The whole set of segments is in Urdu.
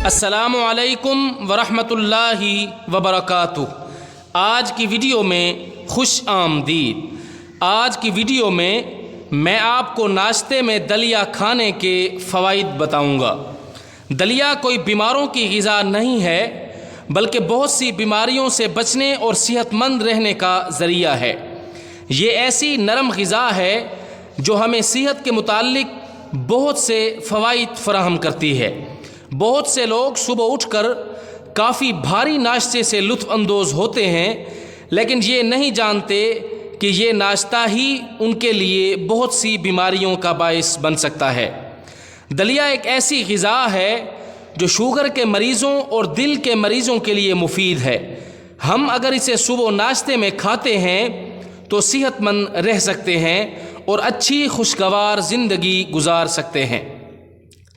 السلام علیکم ورحمۃ اللہ وبرکاتہ۔ آج کی ویڈیو میں خوش آمدید۔ آج کی ویڈیو میں آپ کو ناشتے میں دلیا کھانے کے فوائد بتاؤں گا۔ دلیا کوئی بیماروں کی غذا نہیں ہے، بلکہ بہت سی بیماریوں سے بچنے اور صحت مند رہنے کا ذریعہ ہے۔ یہ ایسی نرم غذا ہے جو ہمیں صحت کے متعلق بہت سے فوائد فراہم کرتی ہے۔ بہت سے لوگ صبح اٹھ کر کافی بھاری ناشتے سے لطف اندوز ہوتے ہیں، لیکن یہ نہیں جانتے کہ یہ ناشتہ ہی ان کے لیے بہت سی بیماریوں کا باعث بن سکتا ہے۔ دلیا ایک ایسی غذا ہے جو شوگر کے مریضوں اور دل کے مریضوں کے لیے مفید ہے۔ ہم اگر اسے صبح ناشتے میں کھاتے ہیں تو صحت مند رہ سکتے ہیں اور اچھی خوشگوار زندگی گزار سکتے ہیں۔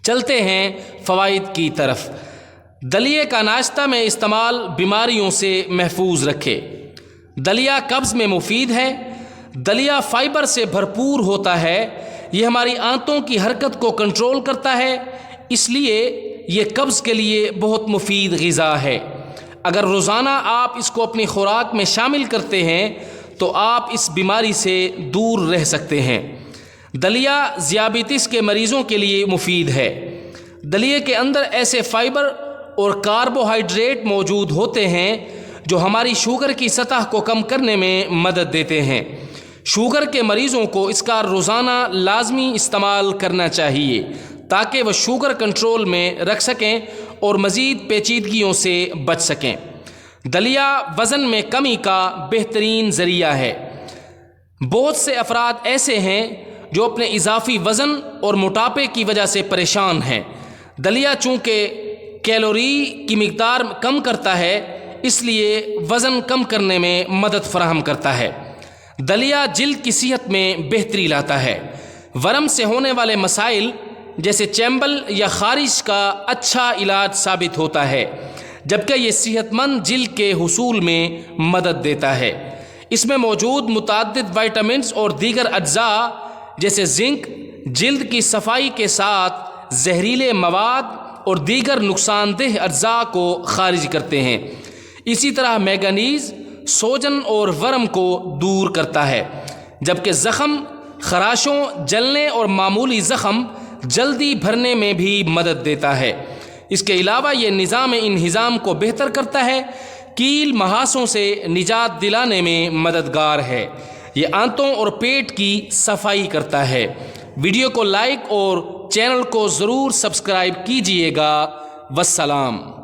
چلتے ہیں فوائد کی طرف۔ دلیے کا ناشتہ میں استعمال بیماریوں سے محفوظ رکھے۔ دلیا قبض میں مفید ہے۔ دلیا فائبر سے بھرپور ہوتا ہے۔ یہ ہماری آنتوں کی حرکت کو کنٹرول کرتا ہے، اس لیے یہ قبض کے لیے بہت مفید غذا ہے۔ اگر روزانہ آپ اس کو اپنی خوراک میں شامل کرتے ہیں تو آپ اس بیماری سے دور رہ سکتے ہیں۔ دلیا ذیابیطس کے مریضوں کے لیے مفید ہے۔ دلیے کے اندر ایسے فائبر اور کاربوہائیڈریٹ موجود ہوتے ہیں جو ہماری شوگر کی سطح کو کم کرنے میں مدد دیتے ہیں۔ شوگر کے مریضوں کو اس کا روزانہ لازمی استعمال کرنا چاہیے تاکہ وہ شوگر کنٹرول میں رکھ سکیں اور مزید پیچیدگیوں سے بچ سکیں۔ دلیا وزن میں کمی کا بہترین ذریعہ ہے۔ بہت سے افراد ایسے ہیں جو اپنے اضافی وزن اور موٹاپے کی وجہ سے پریشان ہیں۔ دلیا چونکہ کیلوری کی مقدار کم کرتا ہے، اس لیے وزن کم کرنے میں مدد فراہم کرتا ہے۔ دلیا جلد کی صحت میں بہتری لاتا ہے۔ ورم سے ہونے والے مسائل جیسے چیمبل یا خارش کا اچھا علاج ثابت ہوتا ہے، جبکہ یہ صحت مند جلد کے حصول میں مدد دیتا ہے۔ اس میں موجود متعدد وائٹامنز اور دیگر اجزاء جیسے زنک جلد کی صفائی کے ساتھ زہریلے مواد اور دیگر نقصان دہ اجزاء کو خارج کرتے ہیں۔ اسی طرح مینگنیز سوجن اور ورم کو دور کرتا ہے، جبکہ زخم، خراشوں، جلنے اور معمولی زخم جلدی بھرنے میں بھی مدد دیتا ہے۔ اس کے علاوہ یہ نظام انہضام کو بہتر کرتا ہے، کیل مہاسوں سے نجات دلانے میں مددگار ہے۔ یہ آنتوں اور پیٹ کی صفائی کرتا ہے۔ ویڈیو کو لائک اور چینل کو ضرور سبسکرائب کیجیے گا۔ والسلام۔